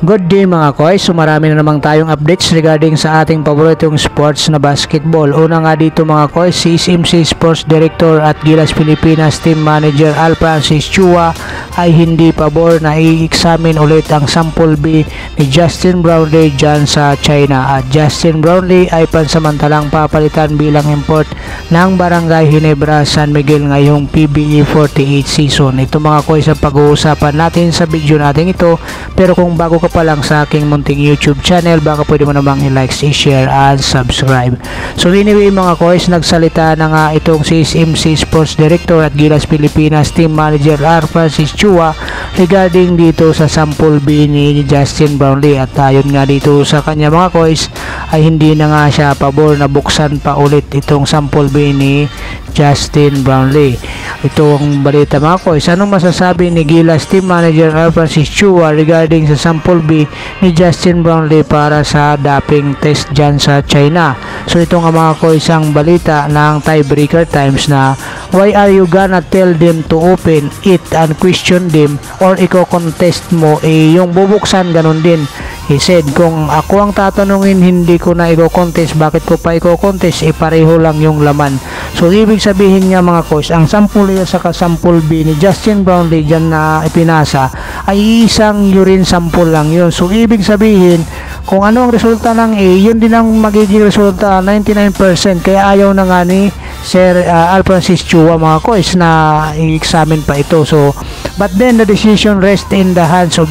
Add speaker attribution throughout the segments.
Speaker 1: Good day mga koy, so marami na namang tayong updates regarding sa ating paboritong sports na basketball. Una nga dito mga koy, si SMC Sports Director at Gilas Pilipinas Team Manager Al Francis Chua ay hindi pabor na i-examine ulit ang sample B ni Justin Brownlee dyan sa China. At Justin Brownlee ay pansamantalang papalitan bilang import ng Barangay Ginebra San Miguel ngayong PBE 48 season. Ito mga koy sa pag-uusapan natin sa video natin ito, pero kung bago ka pa lang sa aking munting YouTube channel, baka pwede mo namang i-like, i-share and subscribe. So anyway mga koys, nagsalita na nga itong si SMC Sports Director at Gilas Pilipinas Team Manager Al Francis Chua regarding dito sa sample B ni Justin Brownlee. At ayon nga dito sa kanya mga koys, ay hindi na nga siya pabor na buksan pa ulit itong sample B ni Justin Brownlee. Ito ang balita mga koys. Anong masasabi ni Gilas Team Manager Al Francis Chua regarding sa sample B ni Justin Brownlee para sa doping test dyan sa China? So ito nga mga koys ang balita ng Tiebreaker Times na why are you gonna tell them to open it and question them, or i-contest mo yung bubuksan ganun din. He said, kung ako ang tatanungin, hindi ko na i-contest. Bakit ko pa i-contest? Pareho lang yung laman. So ibig sabihin nga mga koys, ang sample A sa sample B ni Justin Brownlee dyan na ipinasa ay isang urine sample lang yun. So ibig sabihin, kung ano ang resulta ng A, yun din ang magiging resulta 99%. Kaya ayaw na nga ni Sir Al Francis Chua mga koys na i-examine pa ito. So but then the decision rests in the hands of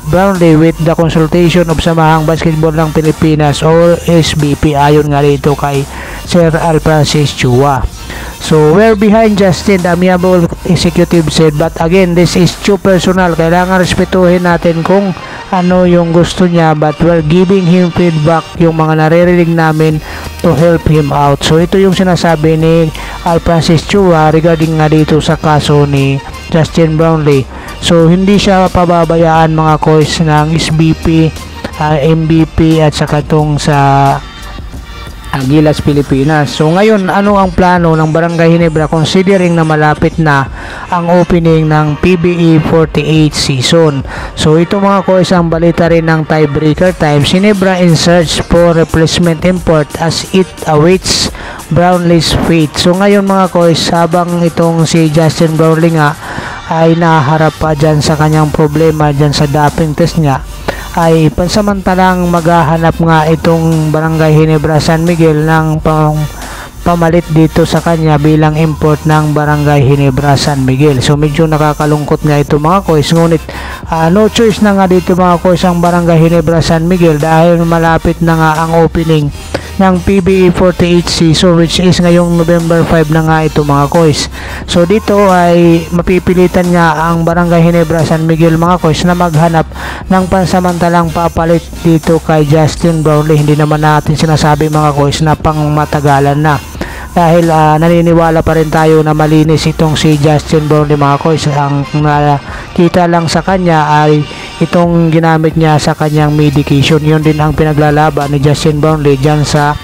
Speaker 1: Brownlee with the consultation of Samahang Basketball ng Pilipinas or SBP, ayon nga dito kay Sir Al Francis Chua. So we're behind Justin, the amiable executive said, but again this is too personal. Kailangan respetuhin natin kung ano yung gusto niya, but we're giving him feedback, yung mga naririnig namin, to help him out. So ito yung sinasabi ni Al Francis Chua regarding nga dito sa kaso ni Justin Brownlee. So hindi siya pababayaan mga koys ng SBP, MVP at saka itong sa Gilas Pilipinas. So ngayon, ano ang plano ng Barangay Ginebra considering na malapit na ang opening ng PBE 48 season? So ito mga koys ang balita rin ng Tiebreaker Times. Ginebra in search for replacement import as it awaits Brownlee's fate. So ngayon mga koys, habang itong si Justin Brownlee nga ay naharap pa dyan sa kanyang problema dyan sa doping test nga, ay pansamantalang maghahanap nga itong Barangay Ginebra San Miguel ng pamalit dito sa kanya bilang import ng Barangay Ginebra San Miguel. So medyo nakakalungkot nga ito mga koys, ngunit no choice na nga dito mga koys ang Barangay Ginebra San Miguel dahil malapit na nga ang opening ng PBE 48 season, which is ngayong November 5 na nga ito mga koys. So dito ay mapipilitan nga ang Barangay Ginebra San Miguel mga koys na maghanap ng pansamantalang papalit dito kay Justin Brownlee. Hindi naman natin sinasabi mga koys na pang matagalan na, dahil naniniwala pa rin tayo na malinis itong si Justin Brownlee mga koys. Ang nakita lang sa kanya ay itong ginamit niya sa kanyang medication. Yun din ang pinaglalaban ni Justin Brownlee dyan sa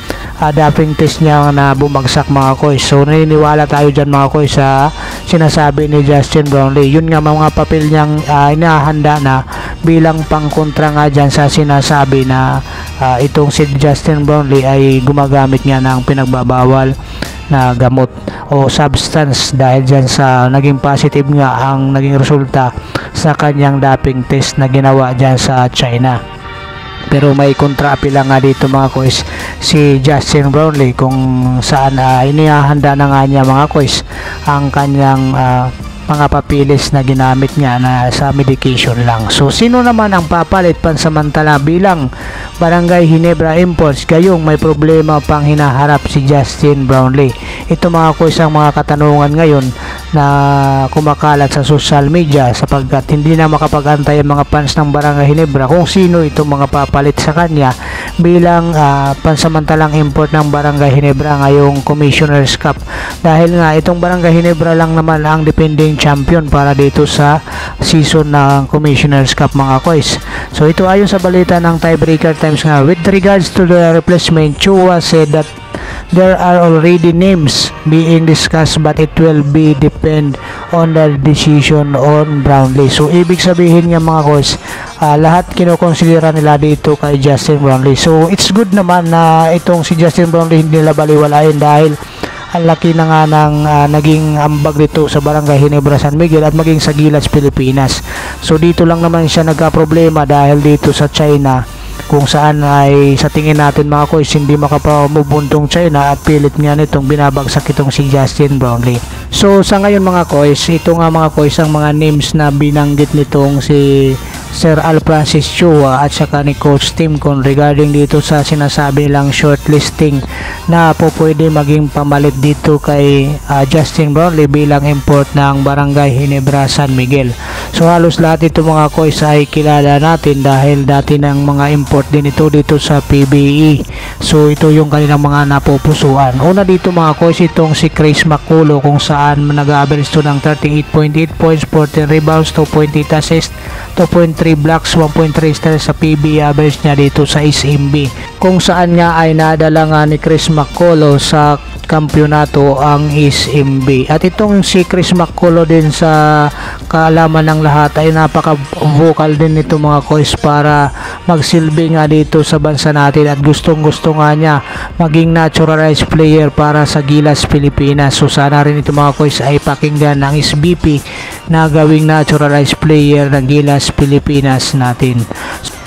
Speaker 1: doping test niya na bumagsak mga koys. So naniniwala tayo dyan mga koys sa sinasabi ni Justin Brownlee. Yun nga mga papel niyang inahanda na bilang pangkontra nga dyan sa sinasabi na itong si Justin Brownlee ay gumagamit nga ng pinagbabawal na gamot o substance, dahil dyan sa naging positive nga ang naging resulta sa kanyang doping test na ginawa dyan sa China. Pero may kontra-apila nga dito mga koys si Justin Brownlee kung saan inihahanda na nga niya mga koys ang kanyang mga papilis na ginamit niya na sa medication lang. So sino naman ang papalit pansamantala bilang Barangay Ginebra Imports gayong may problema pang hinaharap si Justin Brownlee? Ito mga koys ang mga katanungan ngayon na kumakalat sa social media, sapagkat hindi na makapag-antay ang mga fans ng Barangay Ginebra kung sino itong mga papalit sa kanya bilang pansamantalang import ng Barangay Ginebra ngayong Commissioner's Cup, dahil nga itong Barangay Ginebra lang naman ang defending champion para dito sa season ng Commissioner's Cup mga koys. So ito ayon sa balita ng Tiebreaker Times nga, with regards to the replacement, Chua said that there are already names being discussed, but it will be depend on the decision on Brownlee. So ibig sabihin nga mga coach, lahat kinokonsidera nila dito kay Justin Brownlee. So it's good naman na itong si Justin Brownlee hindi nila baliwalain dahil ang laki na nga ng naging ambag dito sa Barangay Ginebra San Miguel at maging sa Gilas, Pilipinas. So dito lang naman siya nagka-problema dahil dito sa China, kung saan ay sa tingin natin mga coach hindi makapamubuntong China at pilit nga nitong binabagsak itong si Justin Brownlee. So sa ngayon mga coach, ito nga mga coach ang mga names na binanggit nitong si Sir Al Francis Chua at saka ni Coach Tim Con regarding dito sa sinasabi nilang shortlisting na po pwede maging pamalit dito kay Justin Brownlee bilang import ng Barangay Ginebra San Miguel. So halos lahat ito mga coach ay kilala natin dahil dati ng mga import din ito dito sa PBE. So ito yung kanilang mga napupusuan. Una dito mga coach itong si Chris Maculo kung saan nag-average ito ng 38.8 points, 14 rebounds, 2.8 assists, 2.3 blocks, 1.3 steals sa PBE average niya dito sa SMB. Kung saan nga ay nadala nga ni Chris Maculo sa kampyonato ang SMB. At itong si Chris Maculo din sa kaalaman ng lahat ay napaka-vocal din nito mga coach para magsilbi nga dito sa bansa natin at gustong-gusto nga niya maging naturalized player para sa Gilas, Pilipinas. So sana rin ito mga coach ay pakinggan ng SBP na gawing naturalized player ng Gilas, Pilipinas natin.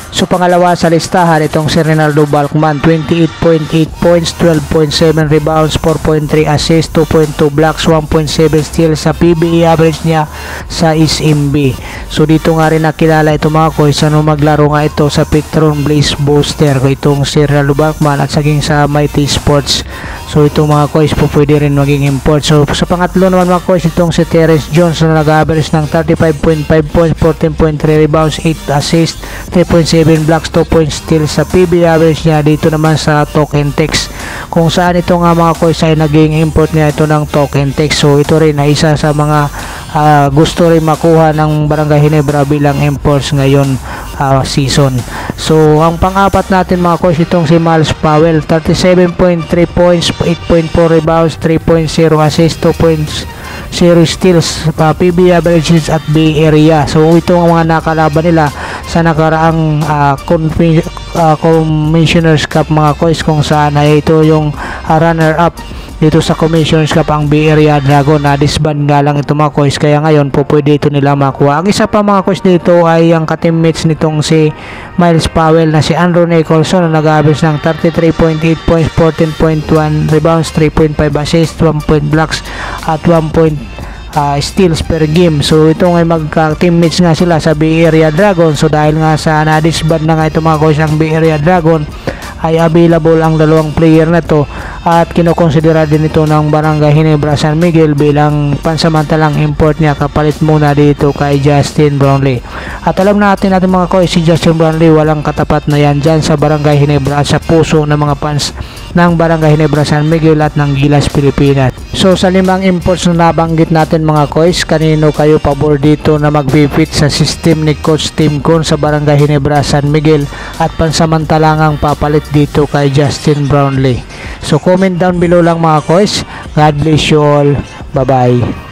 Speaker 1: So pangalawa sa listahan itong si Ronaldo Balkman, 28.8 points, 12.7 rebounds, 4.3 assists, 2.2 blocks, 1.7 steals sa PBE average niya sa SMB. So dito nga rin nakilala ito mga coach ano maglaro nga ito sa Petron Blaze Booster itong si Ronaldo Balkman at saging sa Mighty Sports. So itong mga coach po pwede rin maging import. So sa pangatlo naman mga coach itong si Terrence Jones na nag-average ng 35.5 points, 14.3 rebounds, 8 assists, 3.7 blocks, 2 points steals sa PB average niya dito naman sa Token Text, kung saan ito nga mga coach ay naging import niya ito ng Token Text. So ito rin ay isa sa mga gusto rin makuha ng Barangay Ginebra bilang imports ngayon season. So ang pang-apat natin mga coach itong si Miles Powell, 37.3 points, 8.4 rebounds, 3.0 assists, 2.0 steals, PB averages at Bay Area. So ito ang mga nakalaban nila sa nakaraang Commissioners Cup mga coach, kung saan ay ito yung runner up dito sa Commissioners Cup ang Bay Area Dragon na disband nga lang ito mga coach, kaya ngayon po pwede ito nila makuha. Ang isa pa mga coach dito ay ang ka-teammates nitong si Miles Powell na si Andrew Nicholson na nag-average ng 33.8 points, 14.1 rebounds, 3.5 assists, 1 point blocks at 1 point steals per game. So ito ay magka-teammates nga sila sa Bay Area Dragon. So dahil nga sa na-disband na nga ito mga coach ng Bay Area Dragon ay available ang dalawang player na to at kinokonsidera din ito ng Barangay Ginebra San Miguel bilang pansamantalang import niya kapalit muna dito kay Justin Brownlee. At alam natin mga coach, si Justin Brownlee walang katapat na yan dyan sa Barangay Ginebra at sa puso ng mga fans ng Barangay Ginebra San Miguel at ng Gilas, Pilipinas. So sa 5 imports na nabanggit natin mga coach, kanino kayo pabor dito na mag-fit sa system ni Coach Tim Con sa Barangay Ginebra San Miguel at pansamantalang papalit dito kay Justin Brownlee? So comment down below lang mga coach. God bless you all. Bye bye.